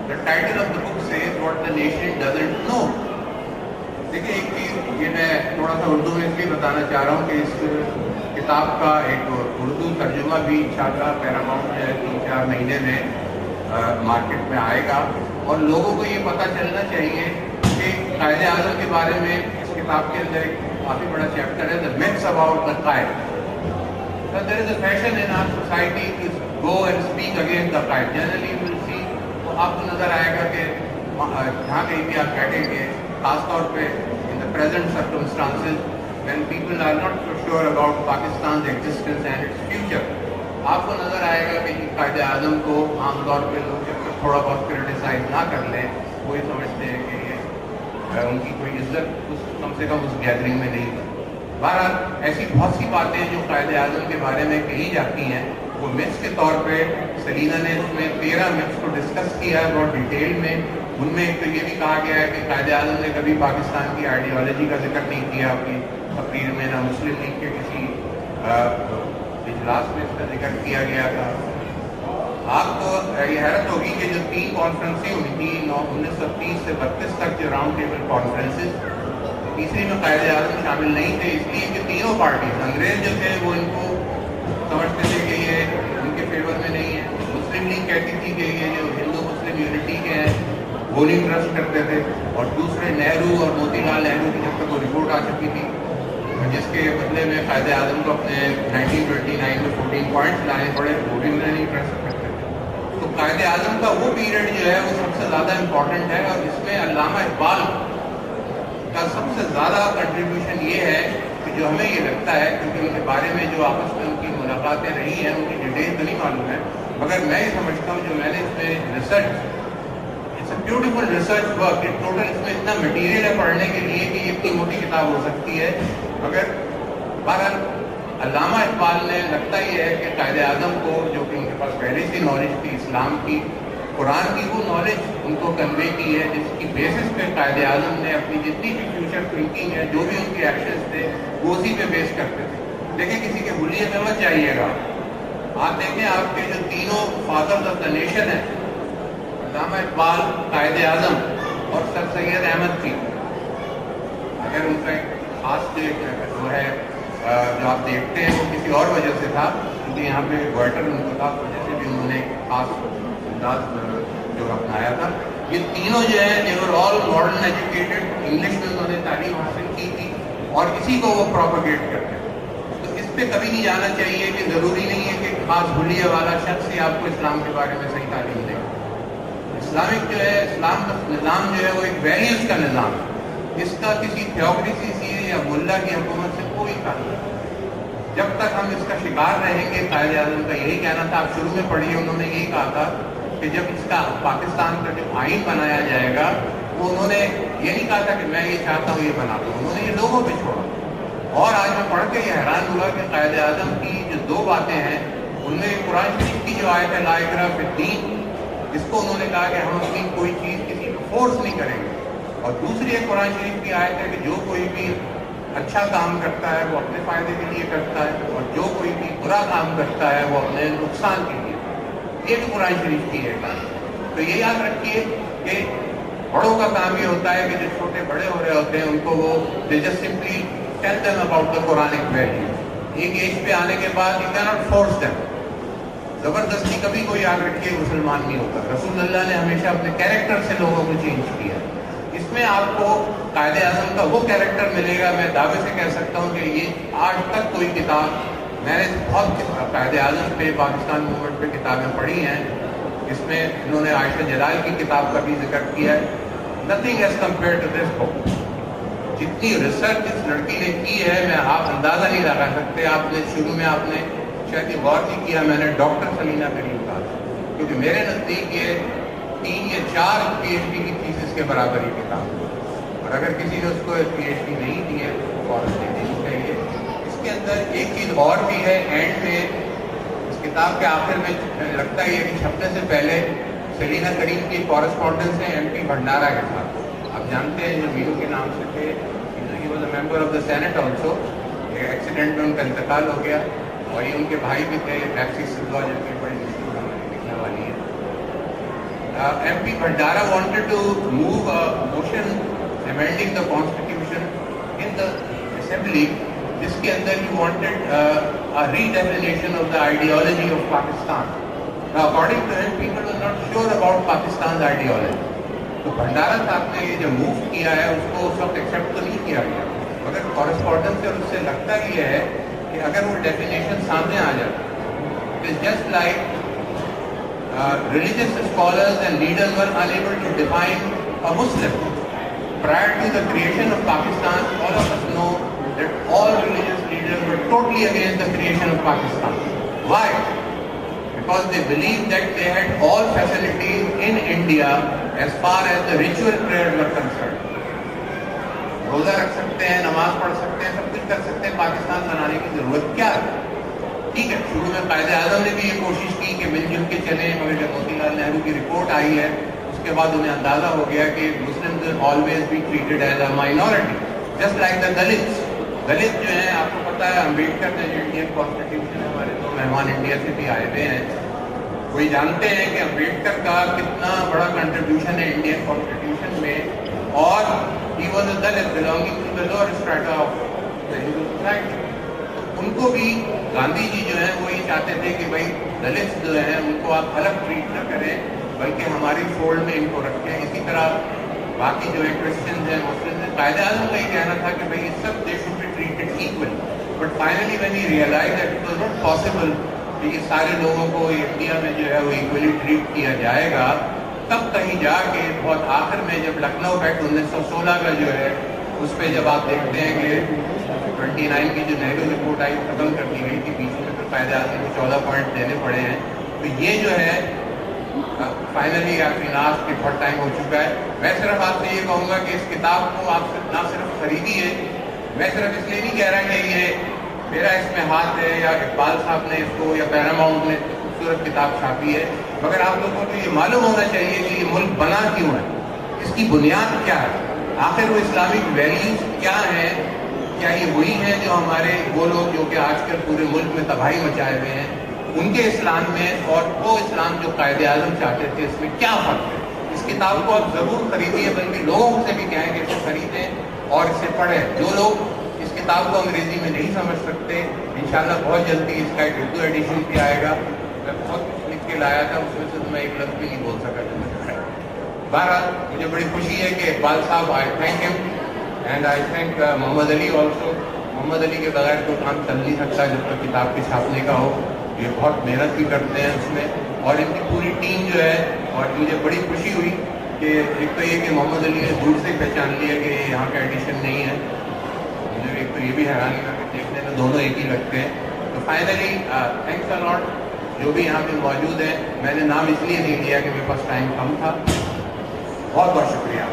The title of the book says what the nation doesn't know. देखिए एक चीज़ ये मैं थोड़ा सा उर्दू में इसलिए बताना चाह रहा हूँ कि इस किताब का एक उर्दू तर्जुमा भी इंशाअल्लाह पैरामाउंट जो है 3-4 महीने में मार्केट में आएगा और लोगों को ये पता चलना चाहिए कि कायदे आज़म के बारे में इस किताब के अंदर एक काफ़ी बड़ा चैप्टर है the myths about the Quaid. There is a fashion in our society to go and speak against the Quaid. Generally you will see तो आपको नज़र आएगा कि जहाँ कहीं भी आप बैठेंगे खासतौर पे in the present circumstances when people are not so sure about Pakistan's existence and its future, आपको नज़र आएगा कि कायदे आज़म को आमतौर पे लोग जब तक थोड़ा बहुत क्रिटिसाइज ना कर लें वो ये समझते हैं कि ये उनकी कोई इज्जत कम से कम उस गैदरिंग में नहीं. बहरहाल ऐसी बहुत सी बातें जो कायदे आज़म के बारे में कही जाती हैं वो मिथ्स के तौर पे सलीना ने इसमें 13 मिथ्स को डिस्कस किया है बहुत डिटेल में. उनमें एक तो ये भी कहा गया है कि कायदे आज़म ने कभी पाकिस्तान की आइडियोलॉजी का जिक्र नहीं किया अपनी तकरीर में, ना मुस्लिम लीग के किसी इजलास में इसका जिक्र किया गया था. आपको ये हैरत होगी कि जो 3 कॉन्फ्रेंसें हुई थी 1930 से 32 तक जो राउंड टेबल कॉन्फ्रेंसेस, तीसरी में कायदे आज़म शामिल नहीं थे इसलिए कि तीनों पार्टी अंग्रेज जो थे वो इनको समझते थे कि ये उनके फेवर में नहीं है. मुस्लिम लीग कहती थी कि ये जो हिंदू मुस्लिम यूनिटी के हैं वो नहीं ट्रस्ट करते थे, और दूसरे नेहरू और मोतीलाल नेहरू की जब तक वो रिपोर्ट आ चुकी थी जिसके बदले में कायदे आज़म को अपने 1929 में 14 पॉइंट्स लाने पड़े, वो भी उन्हें नहीं ट्रस्ट करते थे. तो कायदे आज़म का वो पीरियड जो है वो सबसे ज़्यादा इम्पॉर्टेंट है और इसमें अल्लामा इकबाल का सबसे ज़्यादा कंट्रीब्यूशन ये है कि जो हमें ये लगता है क्योंकि उनके बारे में जो आपस में उनकी मुलाकातें रही हैं उनकी डिटेल तो नहीं मालूम है, मगर मैं ये समझता हूँ जो मैंने इसमें research, it's a beautiful research work. Total इसमें इतना मटीरियल है पढ़ने के लिए कि ये इतनी मोटी किताब हो सकती है, मगर बहरहाल अल्लामा इकबाल ने लगता ये है कि कायदे आज़म को जो कि उनके पास पहले से नॉलेज थी इस्लाम की, कुरान की, वो नॉलेज उनको कन्वे की है जिसकी बेसिस पे कायदे आज़म ने अपनी जितनी भी फ्यूचर थिंकिंग है जो भी उनके एक्शंस थे वो उसी पे बेस करते थे. देखिए किसी के हुलिये में मत जाइएगा, आप देखें आपके जो तीनों फादर्स ऑफ द नेशन है अल्लामा इकबाल, कायदे आज़म और सर सैयद अहमद थी. अगर उनका एक खास जो है जो आप देखते हैं वो किसी और वजह से था क्योंकि यहाँ पे वर्टर उनको था, वजह से भी उन्होंने खास जो अपनाया था. ये तीनों जो है they were all modern educated, English में उन्होंने तालीम हासिल की थी और इसी को वो प्रोपेगेट करते थे. तो इस पे कभी नहीं जाना चाहिए कि ज़रूरी नहीं है कि खास हुलिया वाला शख्स ही आपको इस्लाम के बारे में सही तालीम दे. इस्लामिक जो है इस्लाम का निज़ाम जो है वो एक वैल्यूज़ का निज़ाम है, इसका किसी थियोक्रेसी से या मुल्ला की हुकूमत से कोई ताल्लुक नहीं. जब तक हम इसका शिकार रहेंगे, कायदे आज़म का यही कहना था, आप शुरू में पढ़िए उन्होंने यही कहा था कि जब इसका पाकिस्तान का जो आइन बनाया जाएगा वो उन्होंने ये नहीं कहा था कि मैं ये चाहता हूँ ये बना दूँ, उन्होंने ये लोगों पे छोड़ा. और आज मैं पढ़ के ये हैरान हुआ कि कायदे आज़म की जो 2 बातें हैं उनमें कुरान शरीफ की जो आयत है ला इकराह फिद्दीन, इसको उन्होंने कहा कि हम अपनी कोई चीज़ किसी को फोर्स नहीं करेंगे, और दूसरी एक कुरान शरीफ की आयत है कि जो कोई भी अच्छा काम करता है वो अपने फ़ायदे के लिए करता है और जो कोई भी बुरा काम करता है वो अपने नुकसान के लिए. ये भी कुरान शरीफ की है. तो ये याद रखिए कि बड़ों का काम ये होता है कि जो छोटे बड़े हो रहे होते हैं उनको वो they just simply tell them about the Quranic value. एक एज पे आने के बाद you can not force them. ज़बरदस्ती कभी कोई याद रखिए मुसलमान नहीं होता. रसूलुल्लाह ने हमेशा अपने कैरेक्टर से लोगों को चेंज किया. इसमें आपको कायदे आज़म का वो कैरेक्टर मिलेगा. मैं दावे से कह सकता हूँ कि ये आज तक कोई किताब, मैंने बहुत कायदे आज़म पे, पाकिस्तान मूवमेंट पे किताबें पढ़ी हैं, इसमें इन्होंने आयशा जलाल की किताब का भी जिक्र किया है. Nothing as compare to this book. जितनी रिसर्च इस लड़की ने की है मैं आप अंदाज़ा नहीं लगा सकते. आपने शुरू में आपने शायद ये गौर नहीं किया, मैंने डॉक्टर सलीना करीम कहा क्योंकि मेरे नज़दीक ये 3 या 4 PhD की थीसिस के बराबर ही किताब, और अगर किसी ने उसको PhD नहीं दी है तो फौरन दे देनी चाहिए. इसके अंदर एक चीज़ और भी है, एंड में इस किताब के आखिर में लगता ही है कि छपने से पहले सलीना करीम की कॉरेस्पॉन्डेंस है MP भंडारा के साथ. आप जानते हैं जो वीरू के नाम से थे, he was a member of the senate also. Accident में उनका इंतकाल हो गया और ये उनके भाई भी थे, टैक्सी सिल्वा, जो कि बड़ी लिखने वाली है. MP Bhandara wanted to move a motion amending the constitution in the assembly, जिसके अंदर he wanted a redefinition of the ideology of Pakistan. Now, according to him, people were not sure about Pakistan's ideology. तो भंडारा साहब ने ये जो move किया है उसको उस वक्त एक्सेप्ट तो नहीं किया गया, मगर कॉरेस्पॉन्डेंस से उससे लगता ये है कि अगर वो डेफिनेशन सामने आ जाए, it is just like religious scholars and leaders were unable to define a Muslim. Prior to the creation of Pakistan, all of us know that all religious leaders were totally against the creation of Pakistan. Why? Because they believed that they had all facilities in India as far as the ritual prayers were concerned. रोजा रख सकते हैं, नमाज पढ़ सकते हैं, सब कुछ कर सकते हैं, पाकिस्तान बनाने की जरूरत क्या है? ठीक है, शुरू में कायदे आजम ने भी ये कोशिश की कि मिलजुल के चले, मगर जब मोतीलाल नेहरू की रिपोर्ट आई है उसके बाद उन्हें अंदाजा हो गया कि Muslims will always be treated as a minority, just like the Dalits. Dalit जो हैं, आपको पता है अम्बेडकर ने जो इंडियन कॉन्स्टिट्यूशन है, हमारे तो मेहमान इंडिया से भी आए हुए हैं, कोई जानते हैं कि अम्बेडकर का कितना बड़ा कंट्रीब्यूशन है इंडियन कॉन्स्टिट्यूशन में, और he was a Dalit belonging to the lower strata of the Hindu society. उनको भी गांधी जी जो है वो ये चाहते थे कि भाई दलित जो है उनको आप अलग ट्रीट न करें, बल्कि हमारी फोल्ड में इनको रखें. इसी तरह बाकी जो है क्रिश्चियंस हैं, मुस्लिम्स हैं, कायदे आज़म का ही कहना था कि भाई सब they should be treated equal. But finally when he realize that it was not possible कि ये सारे लोगों को इंडिया में जो है वो इक्वली ट्रीट किया जाएगा, तब कहीं जाके बहुत आखिर में जब लखनऊ एक्ट 1916 का जो है उस पर जब आप देखते हैं कि 29 की जो नेहरू रिपोर्ट आई खत्म कर दी गई थी, बीच में फिर कायदे आज़म को 14 पॉइंट देने पड़े हैं, तो ये जो है फाइनली आपकी लास्ट के बहुत टाइम हो चुका है. मैं सिर्फ आपसे ये कहूँगा कि इस किताब को आप ना सिर्फ खरीदिए, मैं सिर्फ इसलिए नहीं कह रहा कि ये मेरा इसमें हाथ है या इकबाल साहब ने इसको या पैरामाउंट ने खूबसूरत किताब छापी है, मगर आप लोगों को ये मालूम होना चाहिए कि ये मुल्क बना क्यों है, इसकी बुनियाद क्या है, आखिर वो इस्लामिक वैल्यूज क्या हैं, क्या ये वही हैं जो हमारे वो लोग जो कि आजकल पूरे मुल्क में तबाही मचाए हुए हैं, उनके इस्लाम में और वो इस्लाम जो कायदे आज़म चाहते थे, इसमें क्या फ़र्क है. इस किताब को आप ज़रूर खरीदिए, बल्कि लोगों से भी कहें कि इसे खरीदें और इसे पढ़ें. जो लोग इस किताब को अंग्रेज़ी में नहीं समझ सकते, इंशाल्लाह बहुत जल्दी इसका एक उर्दू एडिशन भी आएगा. मैं बहुत कुछ लिख के लाया था, उसमें से तो मैं एक लफ्ज़ भी नहीं बोल सका. बहरहाल मुझे बड़ी खुशी है कि इकबाल साहब, I thank him and I thank Mohammad Ali also. Mohammad Ali के बगैर कोई काम चल नहीं सकता जब तक किताब के छापने का हो. ये बहुत मेहनत भी करते हैं उसमें, और इनकी पूरी टीम जो है, और मुझे बड़ी खुशी हुई कि एक तो ये कि मोहम्मद अली ने दूर से पहचान लिया कि यहाँ का एडिशन नहीं है. मुझे एक तो ये भी हैरानी लगा कि देखने में दोनों एक ही लगते हैं. तो फाइनली थैंक्स अ लॉट जो भी यहाँ पे मौजूद है. मैंने नाम इसलिए नहीं लिया कि मेरे पास टाइम कम था. बहुत बहुत शुक्रिया.